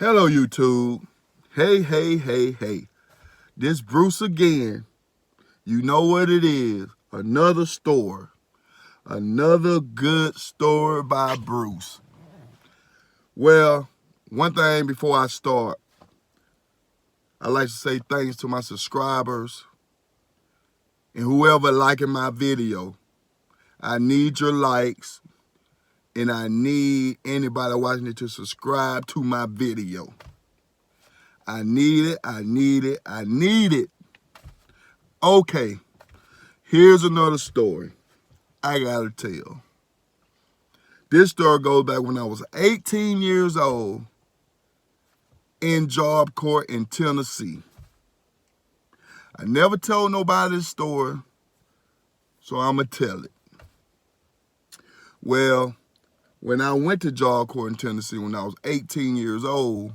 Hello, YouTube. Hey. This Bruce again. You know what it is. Another story. Another good story by Bruce. Well, one thing before I start, I like to say thanks to my subscribers and whoever liking my video. I need your likes and I need anybody watching it to subscribe to my video. I need it. Okay, here's another story I gotta tell. This story goes back when I was 18 years old in job court in Tennessee. I never told nobody this story, so I'ma tell it. Well, when I went to job court in Tennessee when I was 18 years old,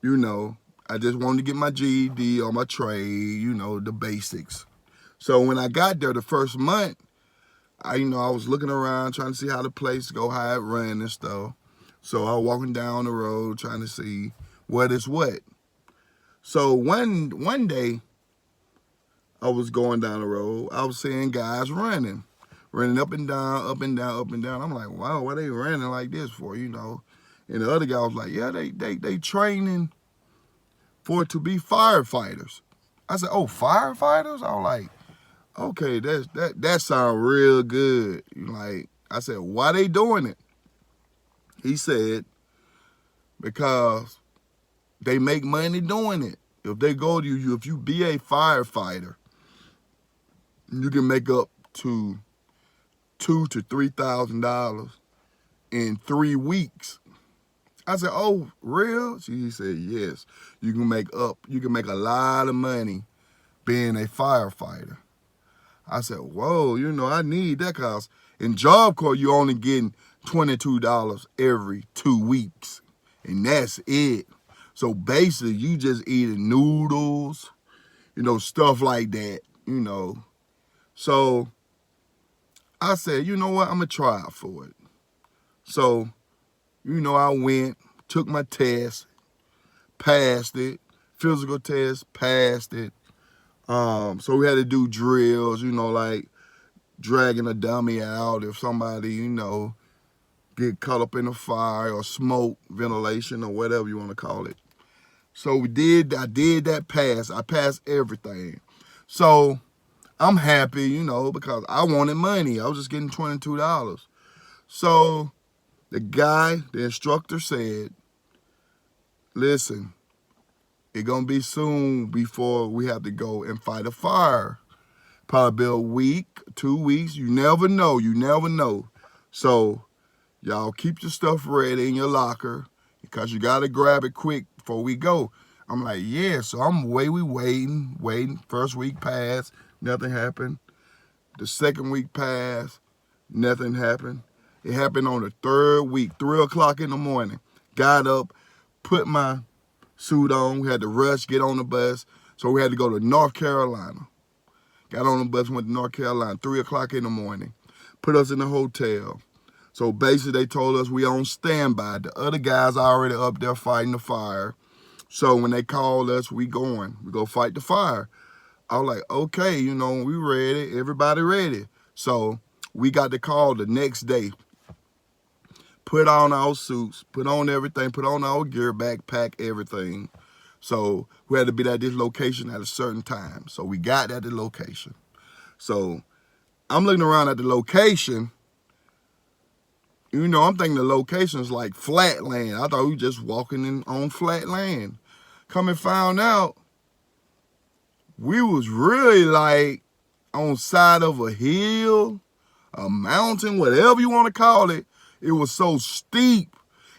I just wanted to get my GED or my trade, the basics. So when I got there the first month, I was looking around trying to see how the place go, how it ran and stuff. So I was walking down the road trying to see what is what. So one day I was going down the road, I was seeing guys running up and down. I'm like, wow, why they running like this for, And the other guy was like, yeah, they training for it to be firefighters. I said, oh, firefighters? I was like, okay, that sounds real good. I said, why they doing it? He said, because they make money doing it. If they go to you, if you be a firefighter, you can make up to $2,000 to $3,000 in 3 weeks. I said, oh, real? He said, yes. You can make a lot of money being a firefighter. I said, whoa, I need that, because in Job Corps, you're only getting $22 every 2 weeks, and that's it. So basically, you just eating noodles, stuff like that, So I said, you know what, I'm going to try out for it. So, I went, took my test, passed it, physical test, passed it. So we had to do drills, like dragging a dummy out if somebody, get caught up in a fire or smoke, ventilation, or whatever you want to call it. So I did that pass. I passed everything. So I'm happy, because I wanted money. I was just getting $22. So the instructor said, listen, it's going to be soon before we have to go and fight a fire. Probably be a week, 2 weeks. You never know. So y'all keep your stuff ready in your locker, because you got to grab it quick before we go. I'm like, yeah. So I'm waiting. First week passed, nothing happened. The second week passed, nothing happened. It happened on the third week, 3 o'clock in the morning. Got up, put my suit on. We had to rush, get on the bus. So we had to go to North Carolina. Got on the bus, went to North Carolina, 3 o'clock in the morning. Put us in the hotel. So basically they told us we on standby. The other guys already up there fighting the fire. So when they called us, we going. We go fight the fire. I was like, okay, we ready. Everybody ready. So we got the call the next day. Put on our suits, put on everything, put on our gear, backpack, everything. So we had to be at this location at a certain time. So we got at the location. So I'm looking around at the location. I'm thinking the location is like flat land. I thought we were just walking on flat land. Come and found out, we was really like on side of a hill, a mountain, whatever you want to call it. It was so steep.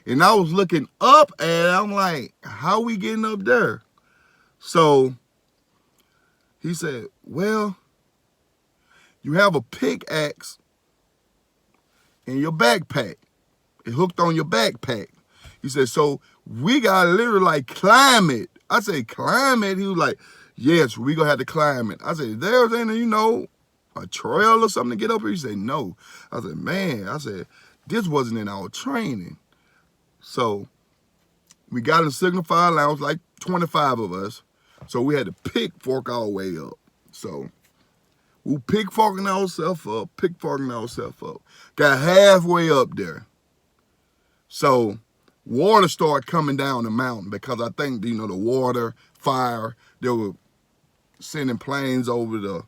And I was looking up at it. I'm like, how we getting up there? So he said, well, you have a pickaxe in your backpack. It hooked on your backpack. He said, so we got to literally like climb it. I said, climb it? He was like, yes, we going to have to climb it. I said, there's any, a trail or something to get up here? He said, no. I said, man, this wasn't in our training. So We got in the signal fire lounge, like 25 of us. So we had to pickfork our way up. So we pickforking ourselves up. Got halfway up there. So water started coming down the mountain because I think, the water, fire, they were sending planes over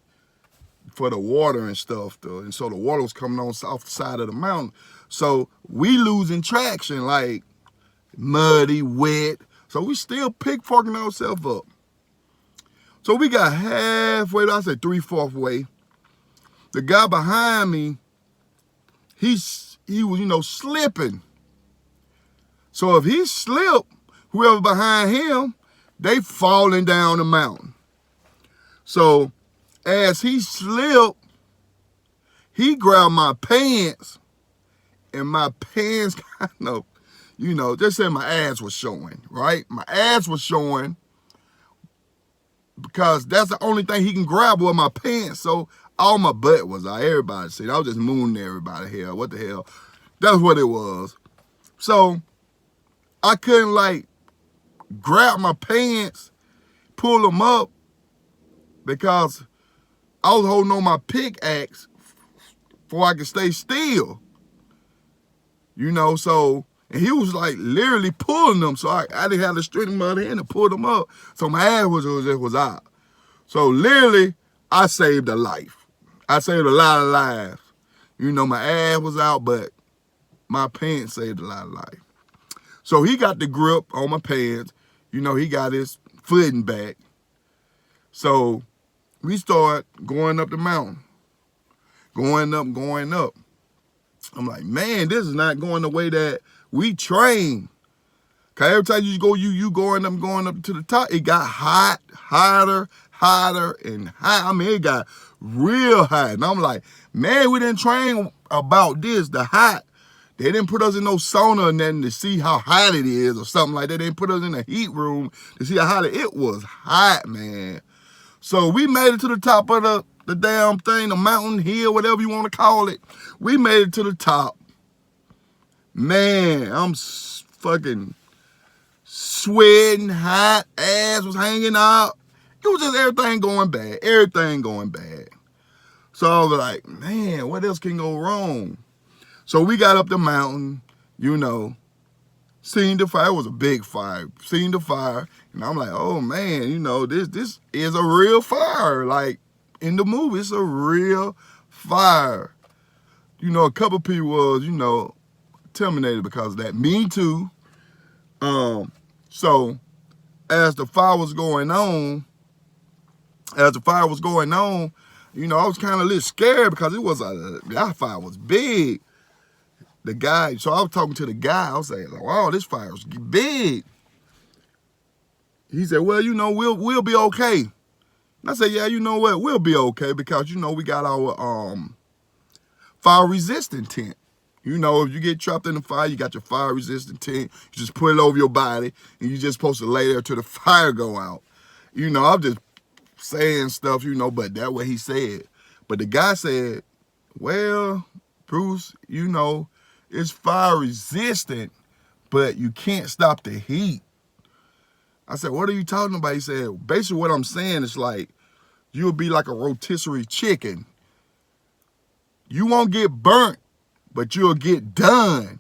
for the water and stuff. And so the water was coming on south side of the mountain. So we losing traction, like muddy, wet. So we still pickforking ourselves up. So we got halfway, I said 3/4 way. The guy behind me, he was, slipping. So if he slipped, whoever behind him, they falling down the mountain. So as he slipped, he grabbed my pants, and my pants kind of, just said my ass was showing, right? My ass was showing because that's the only thing he can grab with my pants. So all my butt was out. Everybody said, I was just mooning everybody here. What the hell? That's what it was. So I couldn't grab my pants, pull them up, because I was holding on my pickaxe before I could stay still. So, and he was literally pulling them. So I didn't have the strength in my hand to pull them up. So my ass was out. So literally, I saved a life. I saved a lot of lives. My ass was out, but my pants saved a lot of life. So he got the grip on my pants. He got his footing back. So we start going up the mountain. Going up. I'm like, man, this is not going the way that we train. Cause every time you go, you going up to the top, it got hot, hotter, and hot. I mean, it got real hot. And I'm like, man, we didn't train about this, the hot. They didn't put us in no sauna or nothing to see how hot it is or something like that. They didn't put us in a heat room to see how hot it was. Hot, man. So we made it to the top of the damn thing, the mountain, hill, whatever you want to call it. We made it to the top. Man, I'm fucking sweating, hot, ass was hanging out. It was just everything going bad. So I was like, man, what else can go wrong? So we got up the mountain, seen the fire. It was a big fire. Seen the fire, and I'm like, oh man, this is a real fire. Like in the movie, it's a real fire. A couple people was, terminated because of that. Me too. So as the fire was going on, I was kind of a little scared because that fire was big. The guy, so I was talking to the guy. I was saying, wow, this fire is big. He said, well, we'll be okay. And I said, yeah, you know what? We'll be okay because, we got our fire resistant tent. If you get trapped in the fire, you got your fire resistant tent. You just put it over your body and you're just supposed to lay there till the fire go out. I'm just saying stuff, but that's what he said. But the guy said, well, Bruce, it's fire resistant, but you can't stop the heat. I said, what are you talking about? He said, basically what I'm saying is you'll be like a rotisserie chicken. You won't get burnt, but you'll get done.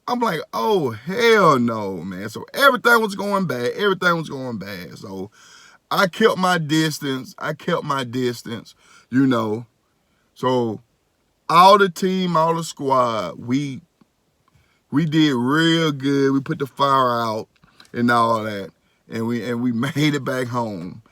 I'm like, oh, hell no, man. So everything was going bad. So I kept my distance. So all the team, all the squad, we did real good. We put the fire out and all that, and we made it back home.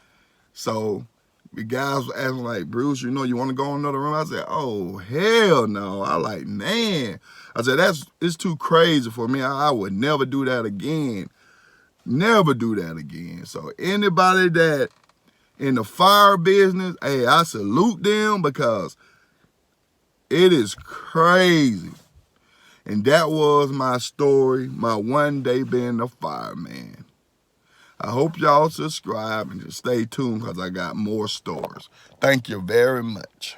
So the guys were asking like, Bruce, you want to go in another room? I said, oh, hell no. I like, man. I said, it's too crazy for me. I would never do that again. So anybody that in the fire business, hey, I salute them because it is crazy. And that was my story, my one day being a fireman. I hope y'all subscribe and just stay tuned because I got more stories. Thank you very much.